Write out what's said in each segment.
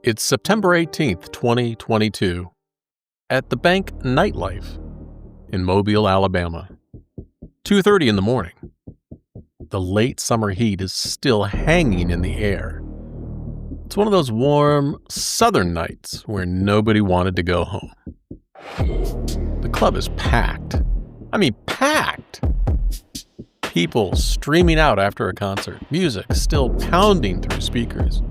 It's September 18th, 2022, at the bank Nightlife in Mobile, Alabama. 2:30 in the morning. The late summer heat is still hanging in the air. It's one of those warm, southern nights where nobody wanted to go home. The club is packed. I mean, packed! People streaming out after a concert, music still pounding through speakers.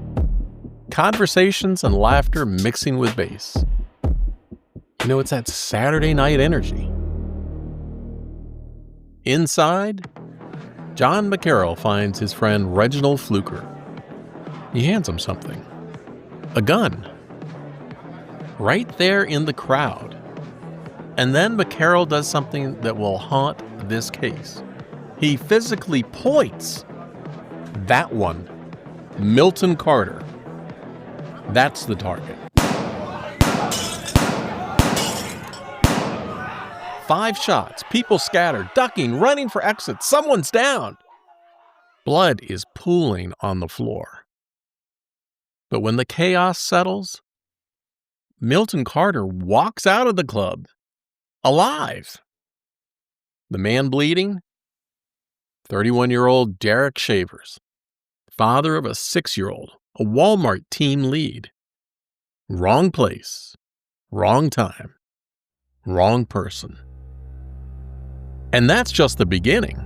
Conversations and laughter mixing with bass. You know, it's that Saturday night energy. Inside, John McCarroll finds his friend Reginald Fluker. He hands him something. A gun. Right there in the crowd. And then McCarroll does something that will haunt this case. He physically points. That one. Milton Carter. That's the target. 5 shots, people scattered, ducking, running for exits. Someone's down. Blood is pooling on the floor. But when the chaos settles, Milton Carter walks out of the club, alive. The man bleeding? 31-year-old Derek Shavers, father of a 6-year-old, a Walmart team lead. Wrong place, wrong time, wrong person. And that's just the beginning.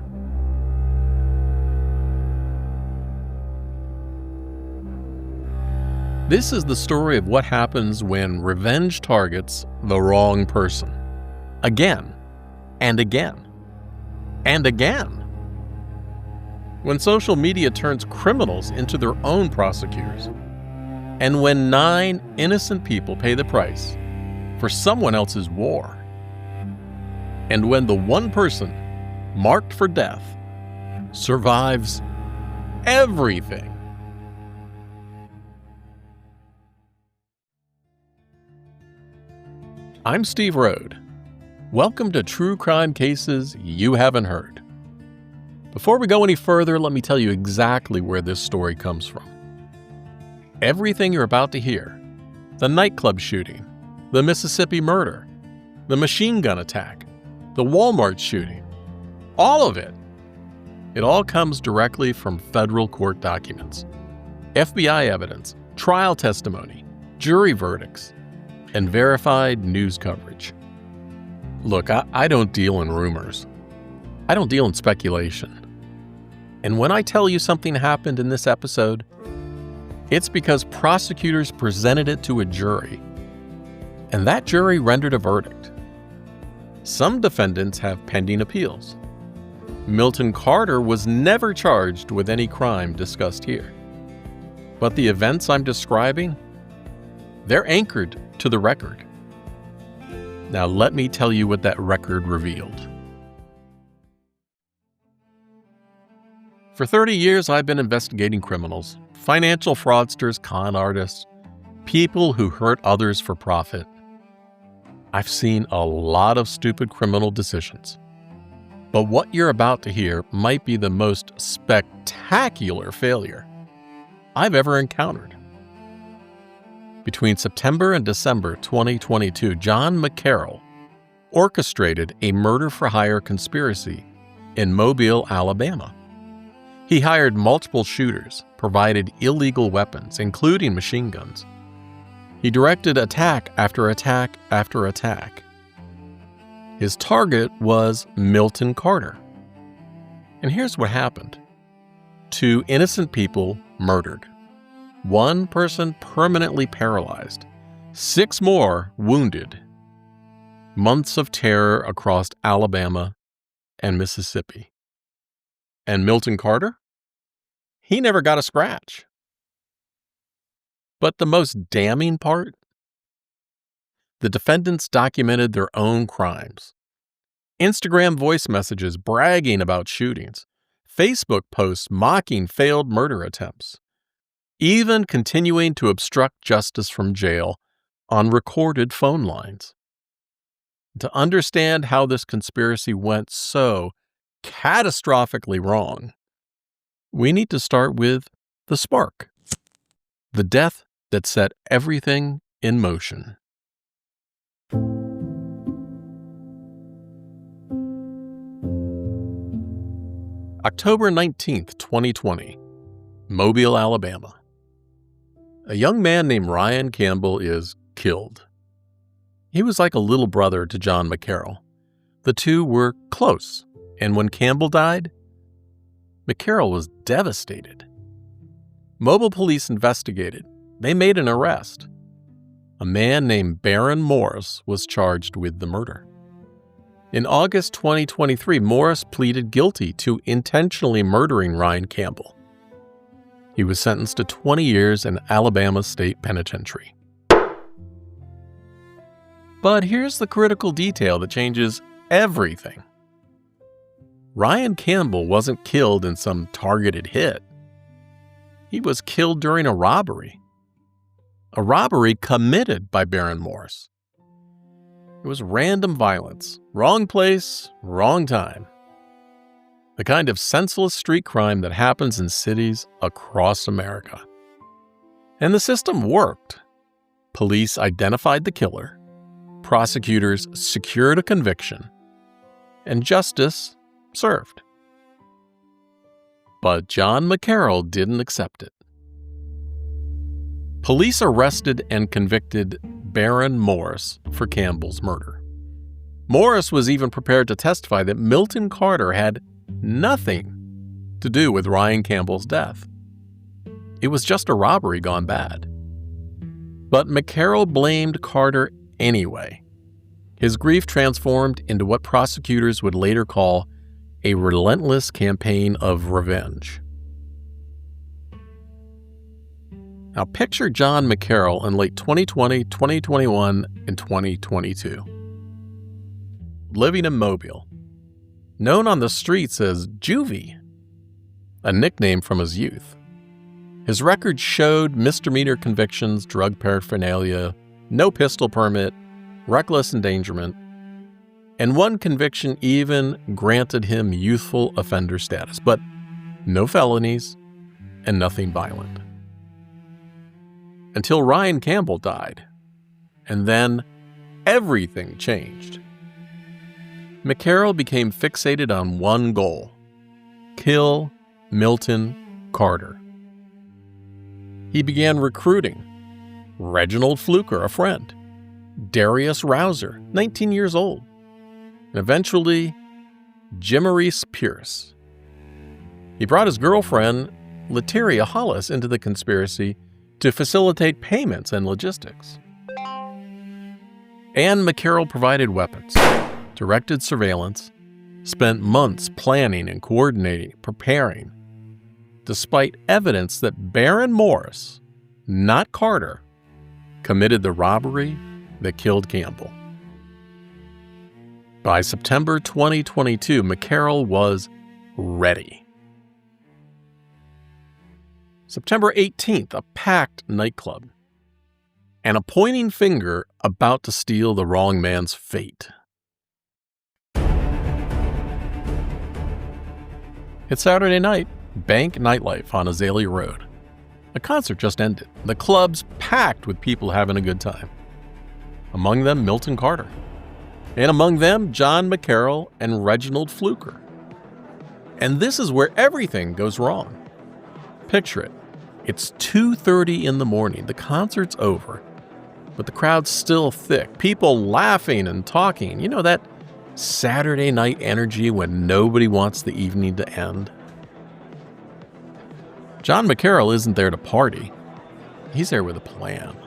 This is the story of what happens when revenge targets the wrong person. Again, and again, and again. When social media turns criminals into their own prosecutors. And when 9 innocent people pay the price for someone else's war. And when the one person marked for death survives everything. I'm Steve Rhode. Welcome to True Crime Cases You Haven't Heard. Before we go any further, let me tell you exactly where this story comes from. Everything you're about to hear, the nightclub shooting, the Mississippi murder, the machine gun attack, the Walmart shooting, all of it, it all comes directly from federal court documents, FBI evidence, trial testimony, jury verdicts, and verified news coverage. Look, I don't deal in rumors. I don't deal in speculation. And when I tell you something happened in this episode, it's because prosecutors presented it to a jury, and that jury rendered a verdict. Some defendants have pending appeals. Milton Carter was never charged with any crime discussed here. But the events I'm describing, they're anchored to the record. Now let me tell you what that record revealed. For 30 years, I've been investigating criminals, financial fraudsters, con artists, people who hurt others for profit. I've seen a lot of stupid criminal decisions. But what you're about to hear might be the most spectacular failure I've ever encountered. Between September and December 2022, John McCarroll orchestrated a murder-for-hire conspiracy in Mobile, Alabama. He hired multiple shooters, provided illegal weapons, including machine guns. He directed attack after attack after attack. His target was Milton Carter. And here's what happened. 2 innocent people murdered. 1 person permanently paralyzed. 6 more wounded. Months of terror across Alabama and Mississippi. And Milton Carter? He never got a scratch. But the most damning part? The defendants documented their own crimes. Instagram voice messages bragging about shootings. Facebook posts mocking failed murder attempts. Even continuing to obstruct justice from jail on recorded phone lines. To understand how this conspiracy went so catastrophically wrong, we need to start with the spark. The death that set everything in motion. October 19th, 2020, Mobile, Alabama. A young man named Ryan Campbell is killed. He was like a little brother to John McCarroll. The two were close, and when Campbell died, McCarroll was devastated. Mobile police investigated. They made an arrest. A man named Baron Morris was charged with the murder. In August 2023, Morris pleaded guilty to intentionally murdering Ryan Campbell. He was sentenced to 20 years in Alabama State Penitentiary. But here's the critical detail that changes everything. Ryan Campbell wasn't killed in some targeted hit. He was killed during a robbery. A robbery committed by Baron Morris. It was random violence. Wrong place, wrong time. The kind of senseless street crime that happens in cities across America. And the system worked. Police identified the killer. Prosecutors secured a conviction. And justice served. But John McCarroll didn't accept it. Police arrested and convicted Baron Morris for Campbell's murder. Morris was even prepared to testify that Milton Carter had nothing to do with Ryan Campbell's death. It was just a robbery gone bad. But McCarroll blamed Carter anyway. His grief transformed into what prosecutors would later call a relentless campaign of revenge. Now picture John McCarroll in late 2020, 2021, and 2022. Living in Mobile. Known on the streets as Juvie, a nickname from his youth. His record showed misdemeanor convictions, drug paraphernalia, no pistol permit, reckless endangerment, and one conviction even granted him youthful offender status, but no felonies and nothing violent. Until Ryan Campbell died, and then everything changed. McCarroll became fixated on one goal: kill Milton Carter. He began recruiting Reginald Fluker, a friend, Darius Rouser, 19 years old, and eventually Jimaurice Pierce. He brought his girlfriend, Lateria Hollis, into the conspiracy to facilitate payments and logistics. And McCarroll provided weapons, directed surveillance, spent months planning and coordinating, preparing, despite evidence that Baron Morris, not Carter, committed the robbery that killed Campbell. By September 2022, McCarroll was ready. September 18th, a packed nightclub, and a pointing finger about to steal the wrong man's fate. It's Saturday night, Bank nightlife on Azalea Road. A concert just ended. The club's packed with people having a good time. Among them, Milton Carter. And among them, John McCarroll and Reginald Fluker. And this is where everything goes wrong. Picture it. It's 2:30 in the morning. The concert's over, but the crowd's still thick. People laughing and talking. You know that Saturday night energy when nobody wants the evening to end? John McCarroll isn't there to party. He's there with a plan.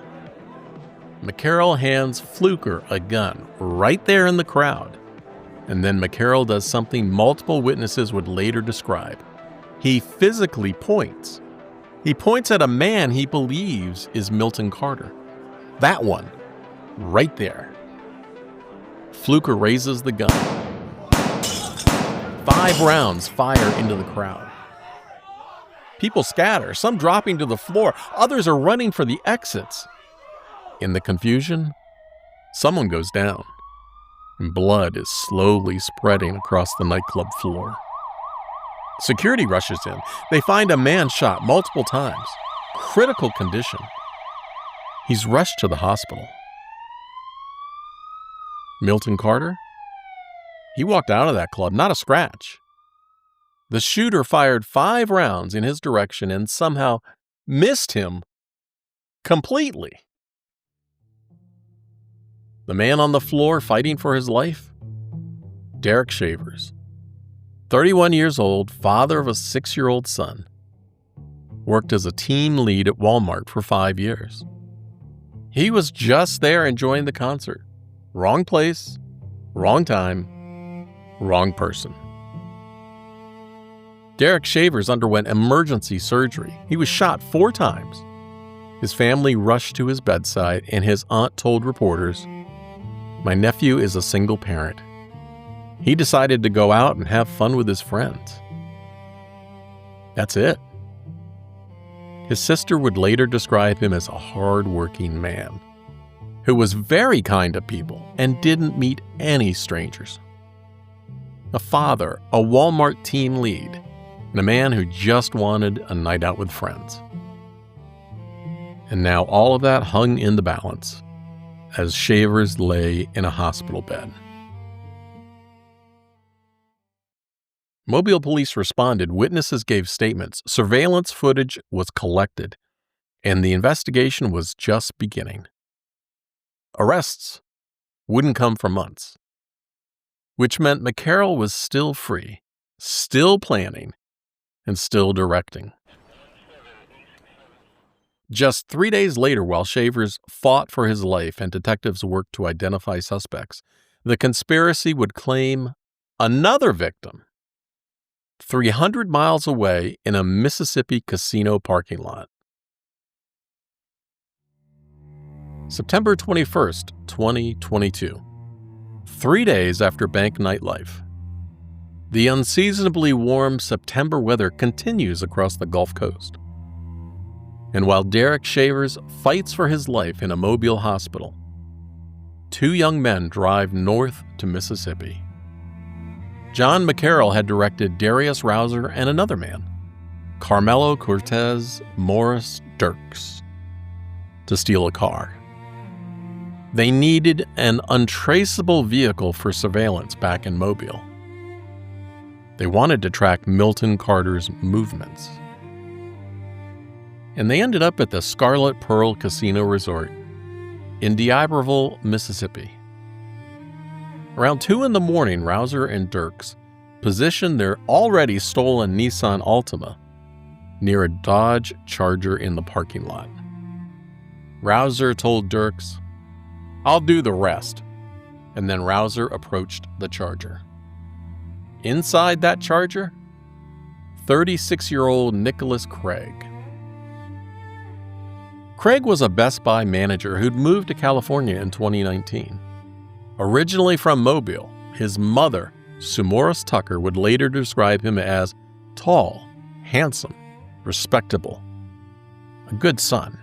McCarroll hands Fluker a gun right there in the crowd. And then McCarroll does something multiple witnesses would later describe. He physically points. He points at a man he believes is Milton Carter. That one, right there. Fluker raises the gun. 5 rounds fire into the crowd. People scatter, some dropping to the floor. Others are running for the exits. In the confusion, someone goes down, and blood is slowly spreading across the nightclub floor. Security rushes in. They find a man shot multiple times, critical condition. He's rushed to the hospital. Milton Carter? He walked out of that club, not a scratch. The shooter fired 5 rounds in his direction and somehow missed him completely. The man on the floor fighting for his life? Derek Shavers, 31 years old, father of a 6-year-old son. Worked as a team lead at Walmart for 5 years. He was just there enjoying the concert. Wrong place, wrong time, wrong person. Derek Shavers underwent emergency surgery. He was shot 4 times. His family rushed to his bedside, and his aunt told reporters, "My nephew is a single parent. He decided to go out and have fun with his friends." That's it. His sister would later describe him as a hard-working man who was very kind to people and didn't meet any strangers. A father, a Walmart team lead, and a man who just wanted a night out with friends. And now all of that hung in the balance as Shavers lay in a hospital bed. Mobile police responded, witnesses gave statements, surveillance footage was collected, and the investigation was just beginning. Arrests wouldn't come for months, which meant McCarroll was still free, still planning, and still directing. Just 3 days later, while Shavers fought for his life and detectives worked to identify suspects, the conspiracy would claim another victim 300 miles away in a Mississippi casino parking lot. September 21st, 2022. 3 days after bank nightlife. The unseasonably warm September weather continues across the Gulf Coast. And while Derek Shavers fights for his life in a Mobile hospital, 2 young men drive north to Mississippi. John McCarroll had directed Darius Rouser and another man, Carmelo Cortez Morris Dirks, to steal a car. They needed an untraceable vehicle for surveillance back in Mobile. They wanted to track Milton Carter's movements. And they ended up at the Scarlet Pearl Casino Resort in D'Iberville, Mississippi. Around 2 in the morning, Rouser and Dirks positioned their already stolen Nissan Altima near a Dodge Charger in the parking lot. Rouser told Dirks, "I'll do the rest," and then Rouser approached the Charger. Inside that Charger, 36-year-old Nicholas Craig. Craig was a Best Buy manager who'd moved to California in 2019. Originally from Mobile, his mother, Sumoris Tucker, would later describe him as tall, handsome, respectable, a good son.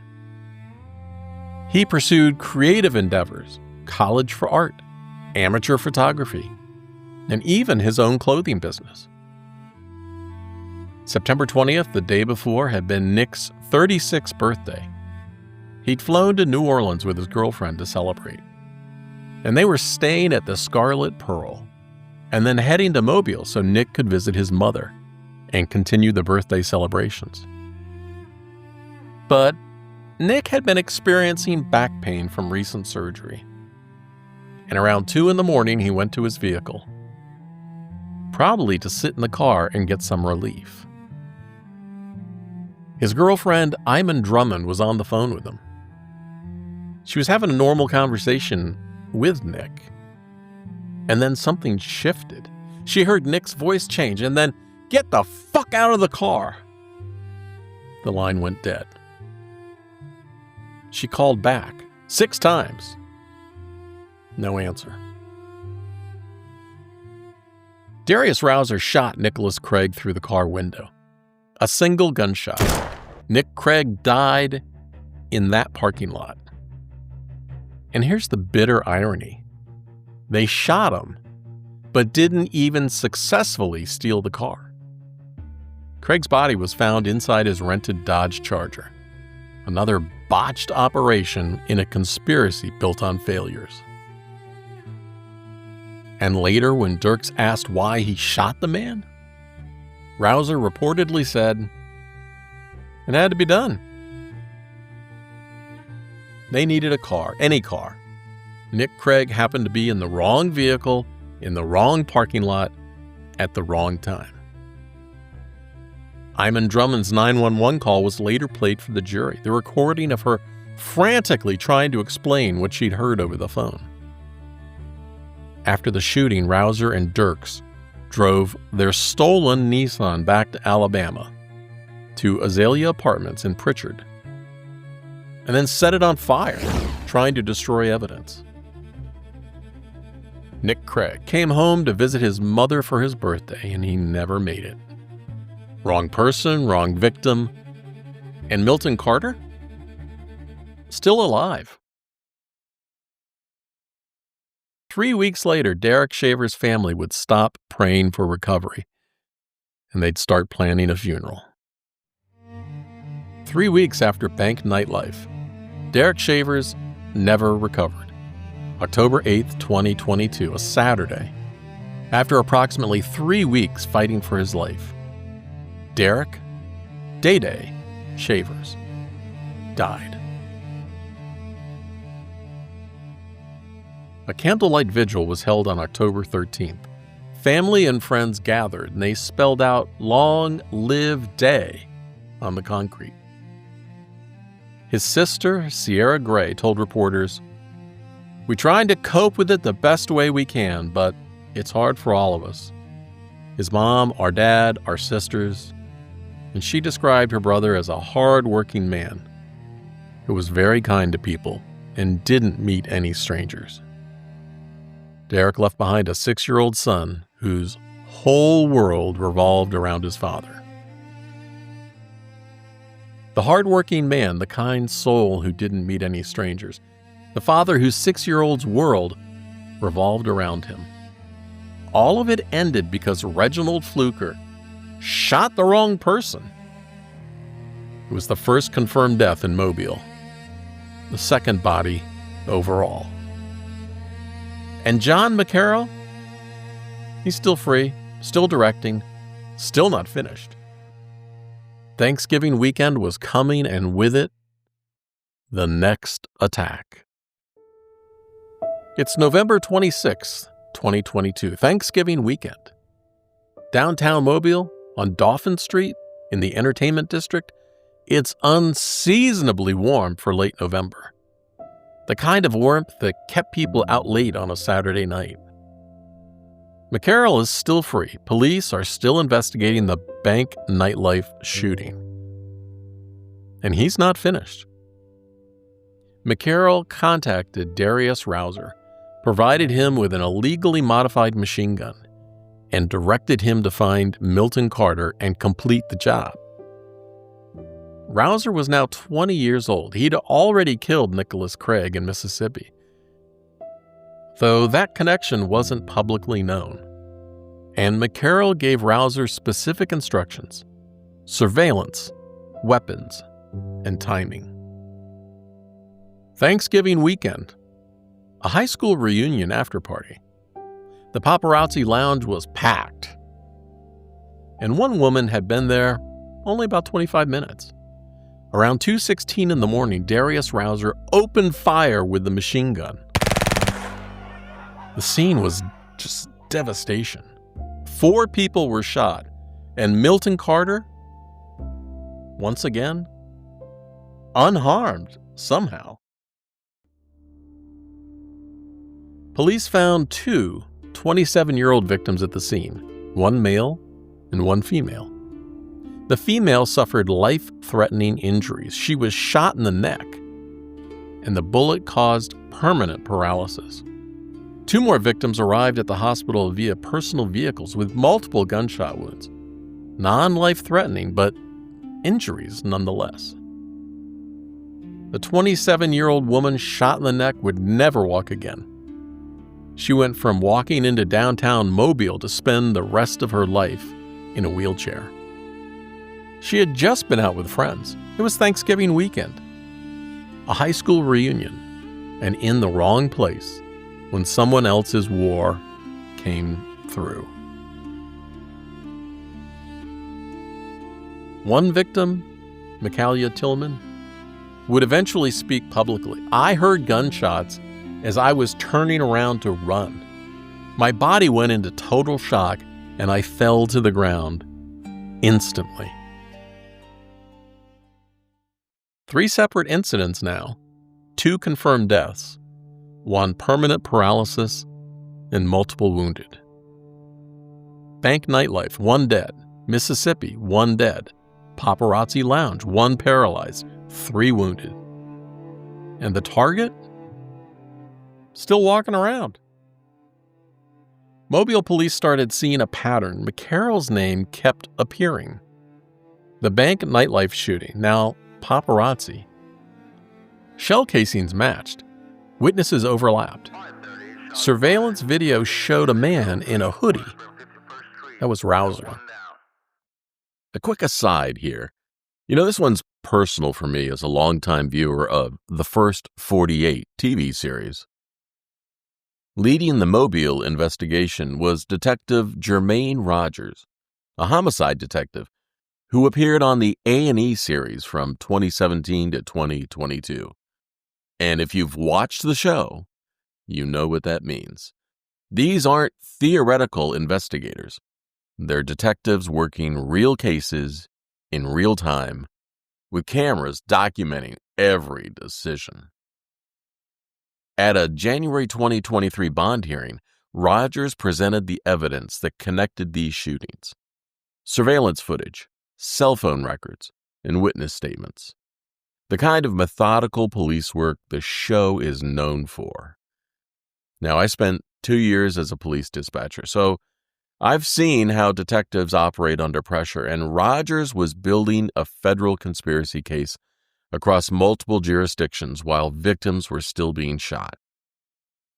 He pursued creative endeavors, college for art, amateur photography, and even his own clothing business. September 20th, the day before, had been Nick's 36th birthday. He'd flown to New Orleans with his girlfriend to celebrate. And they were staying at the Scarlet Pearl, and then heading to Mobile so Nick could visit his mother and continue the birthday celebrations. But Nick had been experiencing back pain from recent surgery. And around 2 in the morning, he went to his vehicle, probably to sit in the car and get some relief. His girlfriend, Iman Drummond, was on the phone with him. She was having a normal conversation with Nick. And then something shifted. She heard Nick's voice change and then, "Get the fuck out of the car!" The line went dead. She called back 6 times. No answer. Darius Rouser shot Nicholas Craig through the car window. A single gunshot. Nick Craig died in that parking lot. And here's the bitter irony. They shot him, but didn't even successfully steal the car. Craig's body was found inside his rented Dodge Charger. Another botched operation in a conspiracy built on failures. And later, when Dirks asked why he shot the man, Rouser reportedly said, "It had to be done." They needed a car, any car. Nick Craig happened to be in the wrong vehicle, in the wrong parking lot, at the wrong time. Iman Drummond's 911 call was later played for the jury, the recording of her frantically trying to explain what she'd heard over the phone. After the shooting, Rouser and Dirks drove their stolen Nissan back to Alabama, to Azalea Apartments in Pritchard, and then set it on fire, trying to destroy evidence. Nick Craig came home to visit his mother for his birthday, and he never made it. Wrong person, wrong victim. And Milton Carter? Still alive. 3 weeks later, Derek Shaver's family would stop praying for recovery, and they'd start planning a funeral. 3 weeks after Bank Nightlife, Derek Shavers never recovered. October 8th, 2022, a Saturday. After approximately 3 weeks fighting for his life, Derek Day-Day Shavers died. A candlelight vigil was held on October 13th. Family and friends gathered, and they spelled out "Long Live Day" on the concrete. His sister, Sierra Gray, told reporters, "We're trying to cope with it the best way we can, but it's hard for all of us. His mom, our dad, our sisters." And she described her brother as a hard-working man who was very kind to people and didn't meet any strangers. Derek left behind a 6-year-old son whose whole world revolved around his father. The hard-working man, the kind soul who didn't meet any strangers. The father whose 6-year-old's world revolved around him. All of it ended because Reginald Fluker shot the wrong person. It was the first confirmed death in Mobile, the second body overall. And John McCarroll? He's still free, still directing, still not finished. Thanksgiving weekend was coming, and with it, the next attack. It's November 26th, 2022, Thanksgiving weekend. Downtown Mobile, on Dauphin Street, in the entertainment district, it's unseasonably warm for late November. The kind of warmth that kept people out late on a Saturday night. McCarroll is still free. Police are still investigating the Bank Nightlife shooting. And he's not finished. McCarroll contacted Darius Rouser, provided him with an illegally modified machine gun, and directed him to find Milton Carter and complete the job. Rouser was now 20 years old. He'd already killed Nicholas Craig in Mississippi, though that connection wasn't publicly known. And McCarroll gave Rouser specific instructions: surveillance, weapons, and timing. Thanksgiving weekend, a high school reunion after-party. The paparazzi lounge was packed, and one woman had been there only about 25 minutes. Around 2:16 in the morning, Darius Rouser opened fire with the machine gun. The scene was just devastation. 4 people were shot, and Milton Carter, once again, unharmed somehow. Police found 2 27-year-old victims at the scene, one male and one female. The female suffered life-threatening injuries. She was shot in the neck, and the bullet caused permanent paralysis. 2 more victims arrived at the hospital via personal vehicles with multiple gunshot wounds. Non-life-threatening, but injuries nonetheless. The 27-year-old woman shot in the neck would never walk again. She went from walking into downtown Mobile to spend the rest of her life in a wheelchair. She had just been out with friends. It was Thanksgiving weekend. a high school reunion, and in the wrong place when someone else's war came through. One victim, Michaela Tillman, would eventually speak publicly. "I heard gunshots as I was turning around to run. My body went into total shock and I fell to the ground instantly." 3 separate incidents now, 2 confirmed deaths, 1 permanent paralysis, and multiple wounded. Bank nightlife, 1 dead. Mississippi, 1 dead. Paparazzi lounge, 1 paralyzed, 3 wounded. And the target? Still walking around. Mobile police started seeing a pattern. McCarroll's name kept appearing. The bank nightlife shooting, now paparazzi. Shell casings matched. Witnesses overlapped. Surveillance video showed a man in a hoodie. That was Rouser. A quick aside here. This one's personal for me as a longtime viewer of the First 48 TV series. Leading the Mobile investigation was Detective Jermaine Rogers, a homicide detective who appeared on the A&E series from 2017 to 2022. And if you've watched the show, you know what that means. These aren't theoretical investigators. They're detectives working real cases in real time with cameras documenting every decision. At a January 2023 bond hearing, Rogers presented the evidence that connected these shootings: surveillance footage, cell phone records, and witness statements. The kind of methodical police work the show is known for. Now, I spent 2 years as a police dispatcher, so I've seen how detectives operate under pressure, and Rogers was building a federal conspiracy case across multiple jurisdictions while victims were still being shot.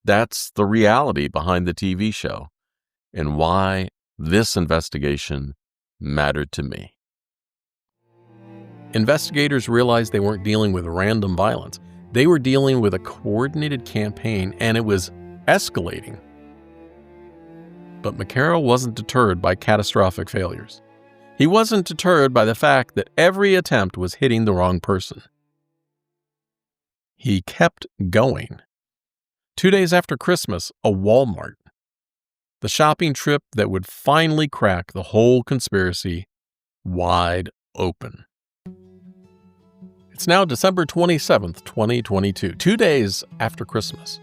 That's the reality behind the TV show, and why this investigation mattered to me. Investigators realized they weren't dealing with random violence. They were dealing with a coordinated campaign, and it was escalating. But McCarroll wasn't deterred by catastrophic failures. He wasn't deterred by the fact that every attempt was hitting the wrong person. He kept going. 2 days after Christmas, a Walmart. The shopping trip that would finally crack the whole conspiracy wide open. It's now December 27th, 2022, 2 days after Christmas.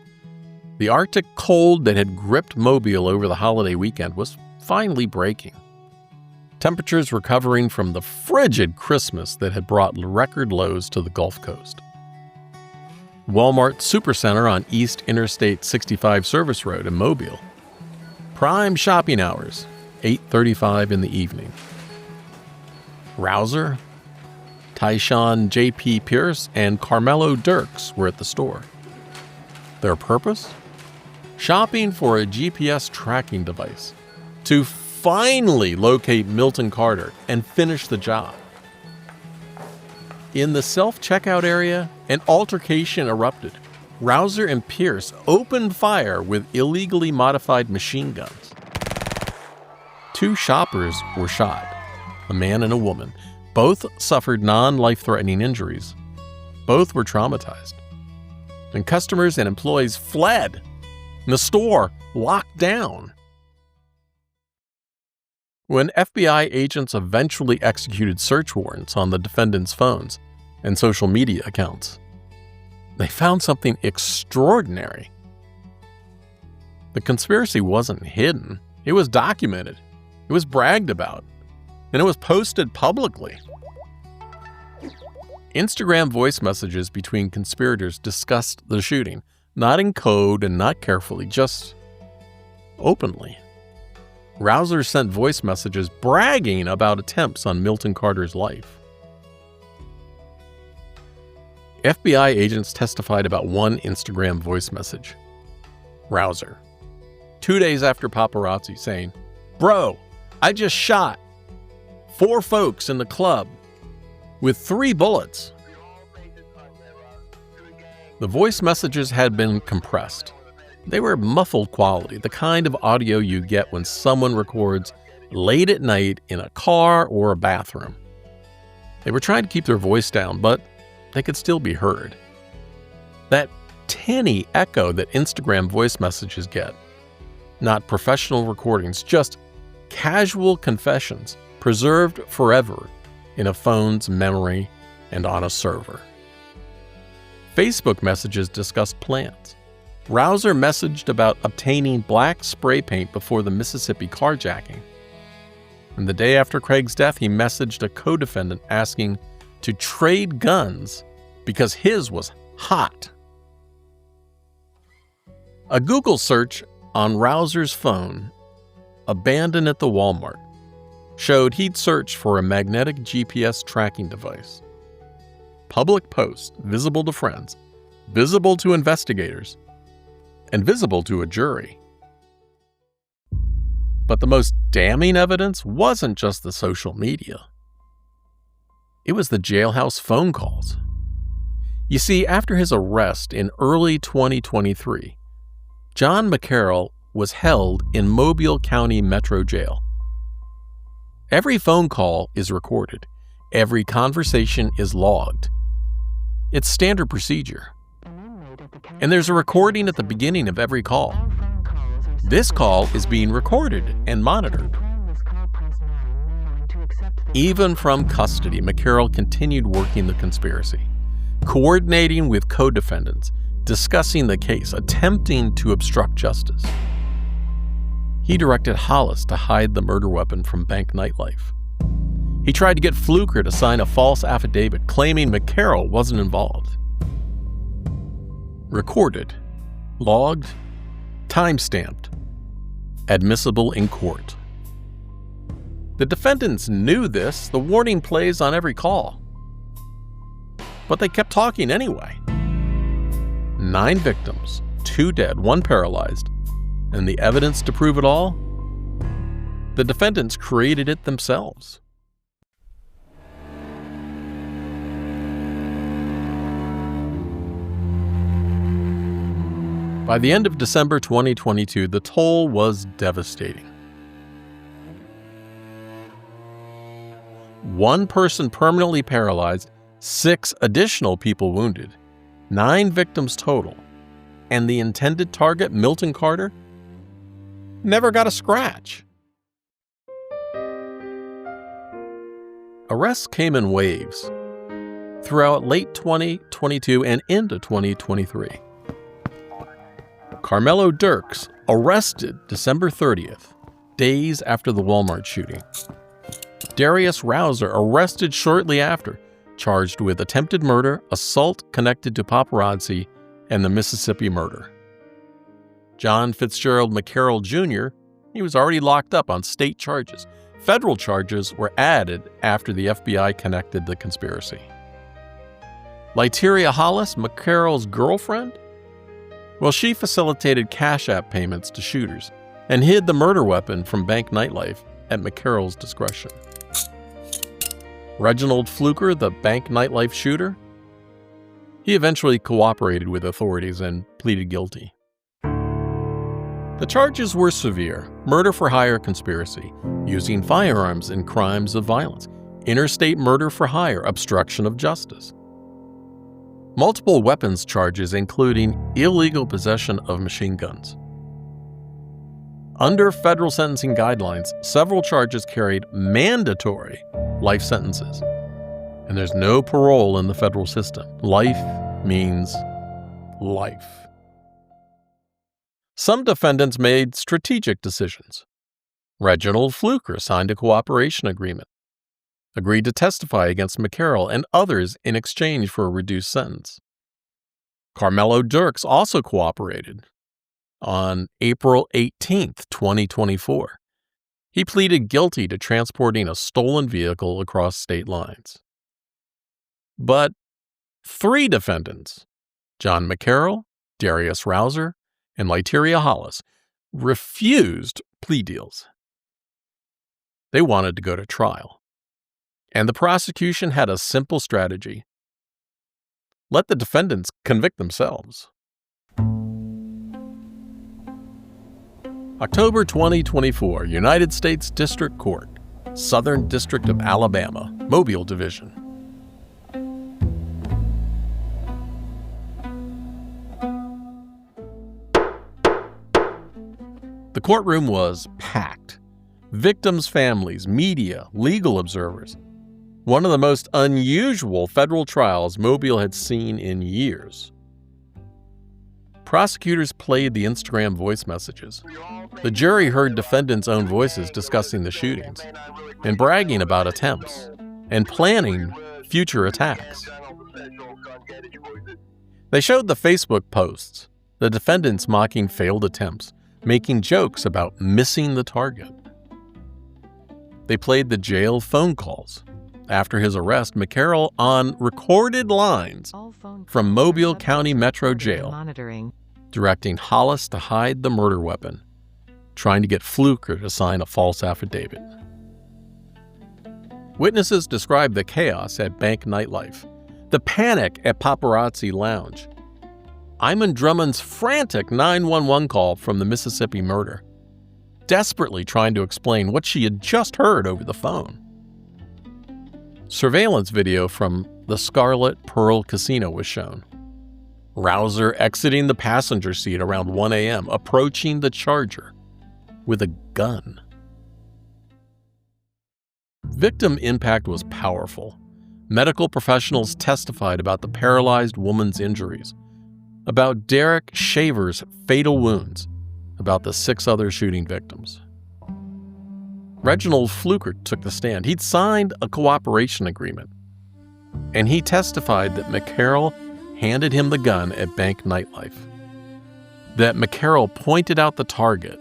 The Arctic cold that had gripped Mobile over the holiday weekend was finally breaking. Temperatures recovering from the frigid Christmas that had brought record lows to the Gulf Coast. Walmart Supercenter on East Interstate 65 Service Road in Mobile. Prime shopping hours, 8:35 in the evening. Rouser, Tyshawn J.P. Pierce, and Carmelo Dirks were at the store. Their purpose? Shopping for a GPS tracking device to finally locate Milton Carter and finish the job. In the self-checkout area, an altercation erupted. Rouser and Pierce opened fire with illegally modified machine guns. 2 shoppers were shot, a man and a woman. Both suffered non-life-threatening injuries. Both were traumatized. And customers and employees fled. And the store locked down. When FBI agents eventually executed search warrants on the defendants' phones and social media accounts, they found something extraordinary. The conspiracy wasn't hidden. It was documented. It was bragged about. And it was posted publicly. Instagram voice messages between conspirators discussed the shooting, not in code and not carefully, just openly. Rouser sent voice messages bragging about attempts on Milton Carter's life. FBI agents testified about one Instagram voice message. Rouser, 2 days after paparazzi, saying, "Bro, I just shot 4 folks in the club with 3 bullets. The voice messages had been compressed. They were muffled quality, the kind of audio you get when someone records late at night in a car or a bathroom. They were trying to keep their voice down, but they could still be heard. That tinny echo that Instagram voice messages get. Not professional recordings, just casual confessions preserved forever in a phone's memory and on a server. Facebook messages discussed plans. Rouser messaged about obtaining black spray paint before the Mississippi carjacking. And the day after Craig's death, he messaged a co-defendant asking to trade guns because his was hot. A Google search on Rouser's phone, abandoned at the Walmart, showed he'd searched for a magnetic GPS tracking device. Public post, visible to friends, visible to investigators, and visible to a jury. But the most damning evidence wasn't just the social media. It was the jailhouse phone calls. You see, after his arrest in early 2023, John McCarroll was held in Mobile County Metro Jail. Every phone call is recorded. Every conversation is logged. It's standard procedure. And there's a recording at the beginning of every call. This call is being recorded and monitored. Even from custody, McCarroll continued working the conspiracy, coordinating with co-defendants, discussing the case, attempting to obstruct justice. He directed Hollis to hide the murder weapon from bank nightlife. He tried to get Fluker to sign a false affidavit claiming McCarroll wasn't involved. Recorded, logged, time-stamped, admissible in court. The defendants knew this, the warning plays on every call. But they kept talking anyway. 9 victims, 2 dead, 1 paralyzed, and the evidence to prove it all? The defendants created it themselves. By the end of December 2022, the toll was devastating. 1 person permanently paralyzed, 6 additional people wounded, 9 victims total, and the intended target, Milton Carter, never got a scratch. Arrests came in waves throughout late 2022 and into 2023. Carmelo Dirks, arrested December 30th, days after the Walmart shooting. Darius Rouser, arrested shortly after, charged with attempted murder, assault connected to paparazzi, and the Mississippi murder. John Fitzgerald McCarroll Jr., he was already locked up on state charges. Federal charges were added after the FBI connected the conspiracy. Lyteria Hollis, McCarroll's girlfriend? Well, she facilitated Cash App payments to shooters and hid the murder weapon from bank nightlife at McCarroll's discretion. Reginald Fluker, the bank nightlife shooter? He eventually cooperated with authorities and pleaded guilty. The charges were severe: murder for hire conspiracy, using firearms in crimes of violence, interstate murder for hire, obstruction of justice. Multiple weapons charges, including illegal possession of machine guns. Under federal sentencing guidelines, several charges carried mandatory life sentences. And there's no parole in the federal system. Life means life. Some defendants made strategic decisions. Reginald Fluker signed a cooperation agreement, agreed to testify against McCarroll and others in exchange for a reduced sentence. Carmelo Dirks also cooperated. On April 18, 2024, he pleaded guilty to transporting a stolen vehicle across state lines. But 3 defendants, John McCarroll, Darius Rouser, and Lyteria Hollis, refused plea deals. They wanted to go to trial. And the prosecution had a simple strategy: Let the defendants convict themselves. October 2024, United States District Court, Southern District of Alabama, Mobile Division. The courtroom was packed. Victims' families, media, legal observers. One of the most unusual federal trials Mobile had seen in years. Prosecutors played the Instagram voice messages. The jury heard defendants' own voices discussing the shootings and bragging about attempts and planning future attacks. They showed the Facebook posts, the defendants mocking failed attempts, making jokes about missing the target. They played the jail phone calls. After his arrest, McCarroll on recorded lines from Mobile County Metro Jail, directing Hollis to hide the murder weapon, trying to get Fluker to sign a false affidavit. Witnesses described the chaos at Bank Nightlife, the panic at Paparazzi Lounge, Iman Drummond's frantic 911 call from the Mississippi murder, desperately trying to explain what she had just heard over the phone. Surveillance video from the Scarlet Pearl Casino was shown. Rouser exiting the passenger seat around 1 a.m., approaching the Charger with a gun. Victim impact was powerful. Medical professionals testified about the paralyzed woman's injuries, about Derek Shaver's fatal wounds, about the 6 other shooting victims. Reginald Fluker took the stand. He'd signed a cooperation agreement, and he testified that McCarroll handed him the gun at Bank Nightlife, that McCarroll pointed out the target,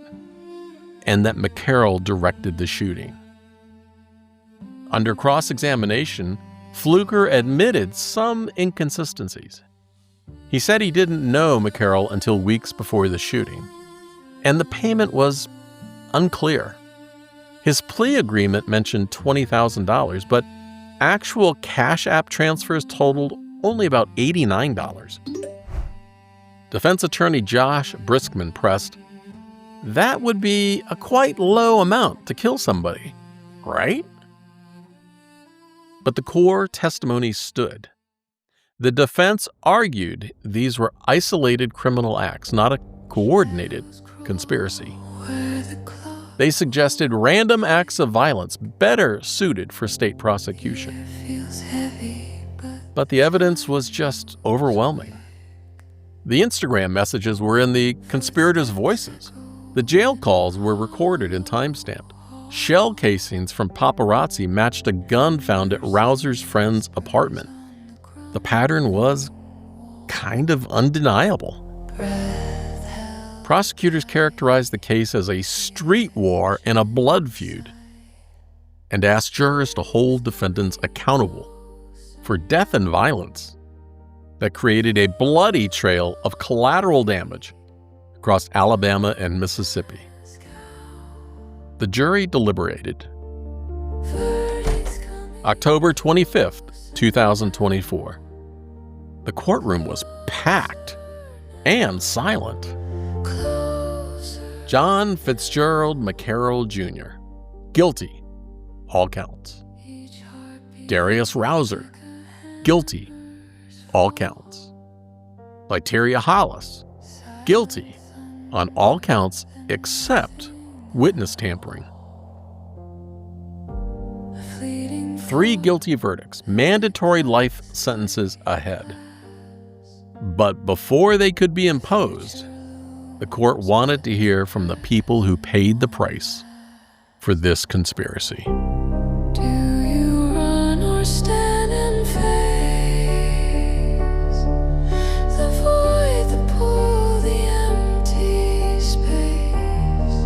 and that McCarroll directed the shooting. Under cross-examination, Fluker admitted some inconsistencies. He said he didn't know McCarroll until weeks before the shooting, and the payment was unclear. His plea agreement mentioned $20,000, but actual Cash App transfers totaled only about $89. Defense attorney Josh Briskman pressed, "That would be a quite low amount to kill somebody, right?" But the core testimony stood. The defense argued these were isolated criminal acts, not a coordinated conspiracy. They suggested random acts of violence better suited for state prosecution. But the evidence was just overwhelming. The Instagram messages were in the conspirators' voices. The jail calls were recorded and timestamped. Shell casings from paparazzi matched a gun found at Rouser's friend's apartment. The pattern was kind of undeniable. Prosecutors characterized the case as a street war and a blood feud, and asked jurors to hold defendants accountable for death and violence that created a bloody trail of collateral damage across Alabama and Mississippi. The jury deliberated. October 25th, 2024. The courtroom was packed and silent. John Fitzgerald McCarroll Jr., guilty, all counts. Darius Rouser, guilty, all counts. Lyteria Hollis, guilty on all counts except witness tampering. 3 guilty verdicts, mandatory life sentences ahead. But before they could be imposed, the court wanted to hear from the people who paid the price for this conspiracy. Do you run or stand and face the void, the pool, the empty space?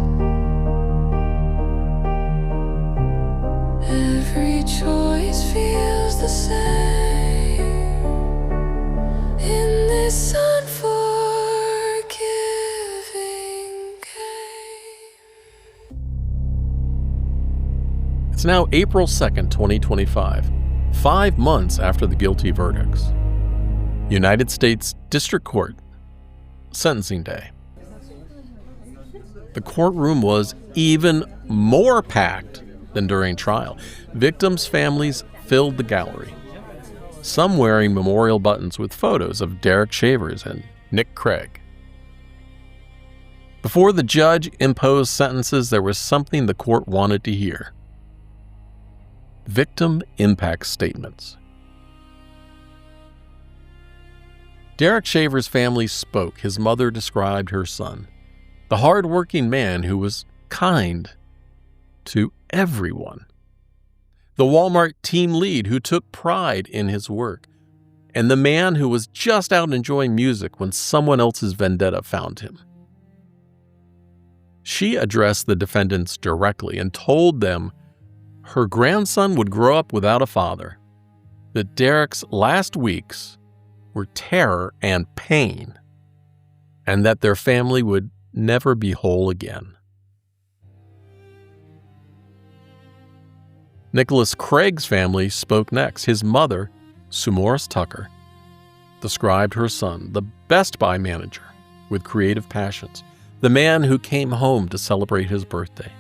Every choice feels the same in this It's now April 2nd, 2025, 5 months after the guilty verdicts. United States District Court, sentencing day. The courtroom was even more packed than during trial. Victims' families filled the gallery, some wearing memorial buttons with photos of Derek Shavers and Nick Craig. Before the judge imposed sentences, there was something the court wanted to hear: victim impact statements. Derek Shavers' family spoke. His mother described her son, the hard-working man who was kind to everyone, the Walmart team lead who took pride in his work, and the man who was just out enjoying music when someone else's vendetta found him. She addressed the defendants directly and told them her grandson would grow up without a father, that Derek's last weeks were terror and pain, and that their family would never be whole again. Nicholas Craig's family spoke next. His mother, Sumoris Tucker, described her son, the Best Buy manager with creative passions, the man who came home to celebrate his birthday.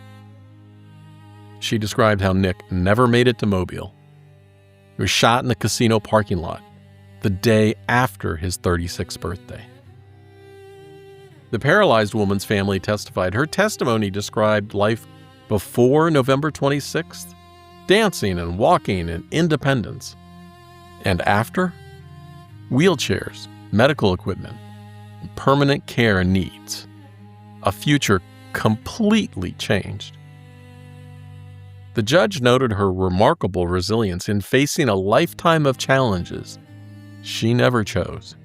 She described how Nick never made it to Mobile. He was shot in a casino parking lot the day after his 36th birthday. The paralyzed woman's family testified. Her testimony described life before November 26th, dancing and walking and independence, and after, wheelchairs, medical equipment, permanent care and needs, a future completely changed. The judge noted her remarkable resilience in facing a lifetime of challenges she never chose.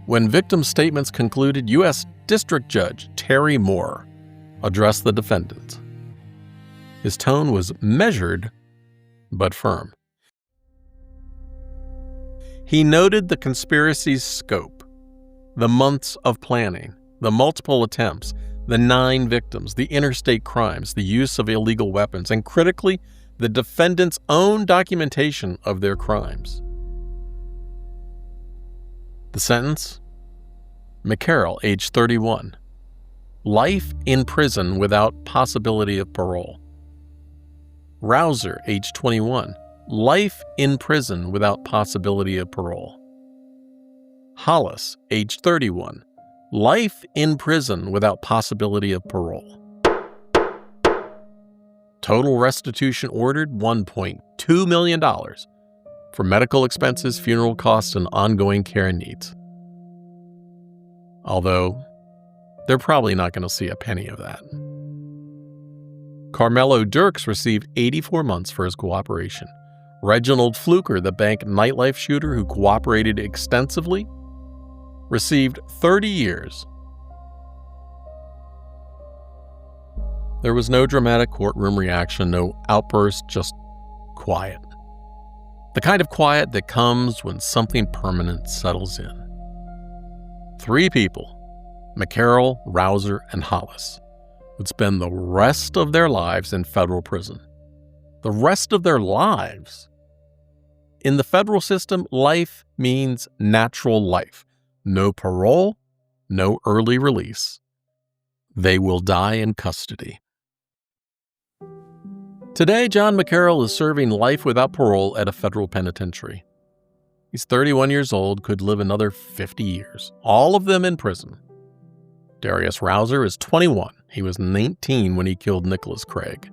When victim statements concluded, U.S. District Judge Terry Moore addressed the defendants. His tone was measured but firm. He noted the conspiracy's scope, the months of planning, the multiple attempts, the 9 victims, the interstate crimes, the use of illegal weapons, and critically, the defendants' own documentation of their crimes. The sentence? McCarroll, age 31. Life in prison without possibility of parole. Rouser, age 21. Life in prison without possibility of parole. Hollis, age 31. Life in prison without possibility of parole. Total restitution ordered $1.2 million for medical expenses, funeral costs, and ongoing care needs. Although, they're probably not going to see a penny of that. Carmelo Dirks received 84 months for his cooperation. Reginald Fluker, the bank nightlife shooter who cooperated extensively, received 30 years. There was no dramatic courtroom reaction, no outburst, just quiet. The kind of quiet that comes when something permanent settles in. 3 people, McCarroll, Rouser, and Hollis, would spend the rest of their lives in federal prison. The rest of their lives. In the federal system, life means natural life. No parole, no early release. They will die in custody. Today, John McCarroll is serving life without parole at a federal penitentiary. He's 31 years old, could live another 50 years, all of them in prison. Darius Rouser is 21. He was 19 when he killed Nicholas Craig.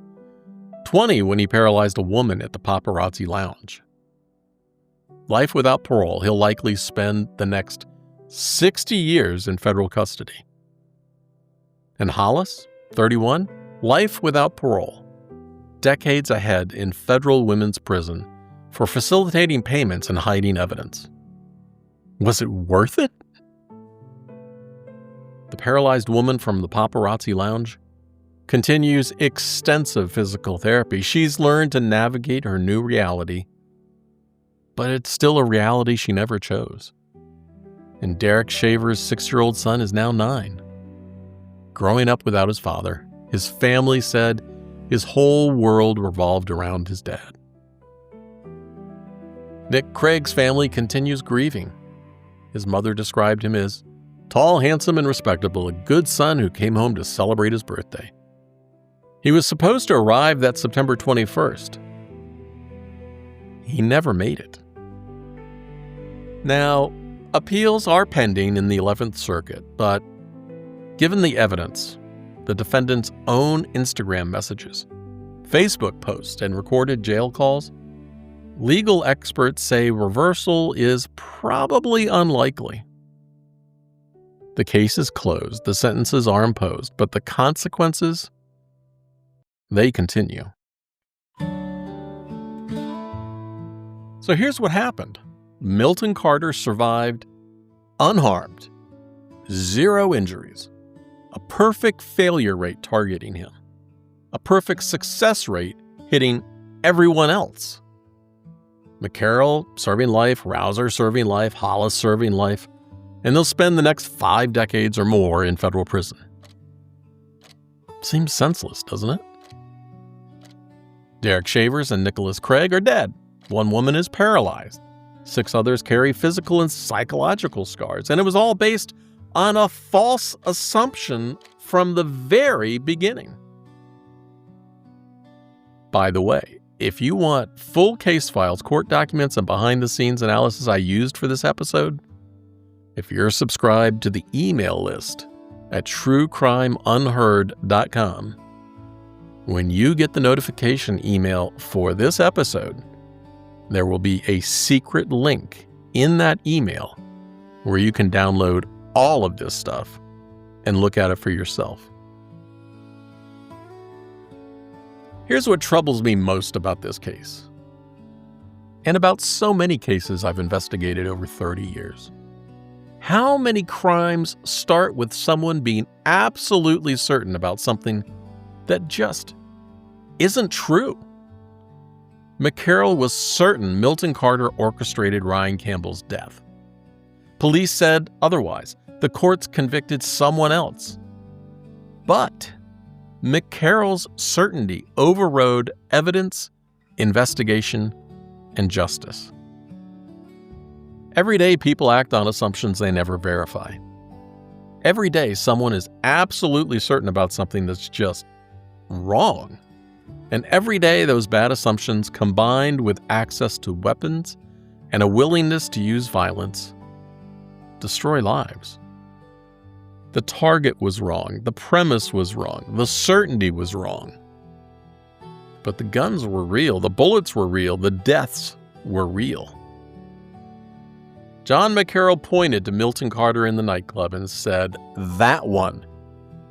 20 when he paralyzed a woman at the Paparazzi Lounge. Life without parole, he'll likely spend the next 60 years in federal custody. And Hollis, 31, life without parole, decades ahead in federal women's prison for facilitating payments and hiding evidence. Was it worth it? The paralyzed woman from the Paparazzi Lounge continues extensive physical therapy. She's learned to navigate her new reality, but it's still a reality she never chose. And Derek Shavers' 6-year-old son is now 9. Growing up without his father, his family said his whole world revolved around his dad. Nick Craig's family continues grieving. His mother described him as tall, handsome, and respectable, a good son who came home to celebrate his birthday. He was supposed to arrive that September 21st. He never made it. Now, appeals are pending in the 11th Circuit, but given the evidence, the defendant's own Instagram messages, Facebook posts, and recorded jail calls, legal experts say reversal is probably unlikely. The case is closed, the sentences are imposed, but the consequences, they continue. So here's what happened. Milton Carter survived unharmed, 0 injuries, a perfect failure rate targeting him, a perfect success rate hitting everyone else. McCarroll serving life, Rouser serving life, Hollis serving life, and they'll spend the next 5 decades or more in federal prison. Seems senseless, doesn't it? Derek Shavers and Nicholas Craig are dead. 1 woman is paralyzed. 6 others carry physical and psychological scars, and it was all based on a false assumption from the very beginning. By the way, if you want full case files, court documents, and behind-the-scenes analysis I used for this episode, if you're subscribed to the email list at truecrimeunheard.com, when you get the notification email for this episode, there will be a secret link in that email where you can download all of this stuff and look at it for yourself. Here's what troubles me most about this case, and about so many cases I've investigated over 30 years. How many crimes start with someone being absolutely certain about something that just isn't true? McCarroll was certain Milton Carter orchestrated Ryan Campbell's death. Police said otherwise. The courts convicted someone else. But McCarroll's certainty overrode evidence, investigation, and justice. Every day, people act on assumptions they never verify. Every day, someone is absolutely certain about something that's just wrong. And every day, those bad assumptions, combined with access to weapons and a willingness to use violence, destroy lives. The target was wrong, the premise was wrong, the certainty was wrong. But the guns were real, the bullets were real, the deaths were real. John McCarroll pointed to Milton Carter in the nightclub and said, "That one,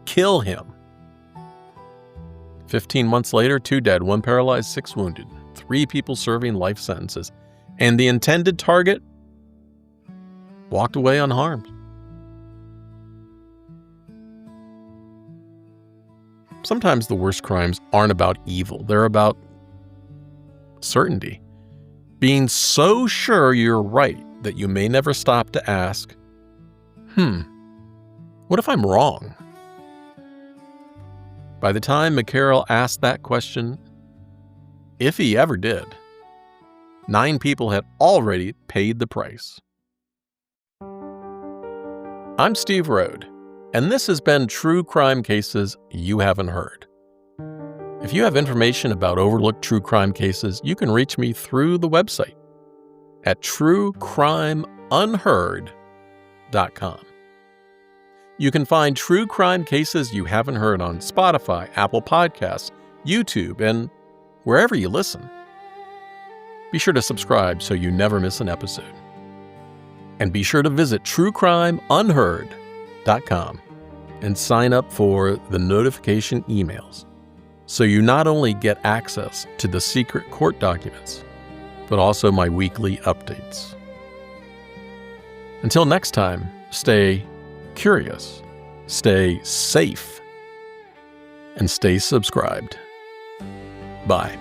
kill him." 15 months later, 2 dead, 1 paralyzed, 6 wounded, 3 people serving life sentences, and the intended target walked away unharmed. Sometimes the worst crimes aren't about evil, they're about certainty. Being so sure you're right that you may never stop to ask, what if I'm wrong? By the time McCarroll asked that question, if he ever did, 9 people had already paid the price. I'm Steve Rhode, and this has been True Crime Cases You Haven't Heard. If you have information about overlooked true crime cases, you can reach me through the website at truecrimeunheard.com. You can find True Crime Cases You Haven't Heard on Spotify, Apple Podcasts, YouTube, and wherever you listen. Be sure to subscribe so you never miss an episode. And be sure to visit truecrimeunheard.com and sign up for the notification emails so you not only get access to the secret court documents, but also my weekly updates. Until next time, stay curious, stay safe, and stay subscribed. Bye.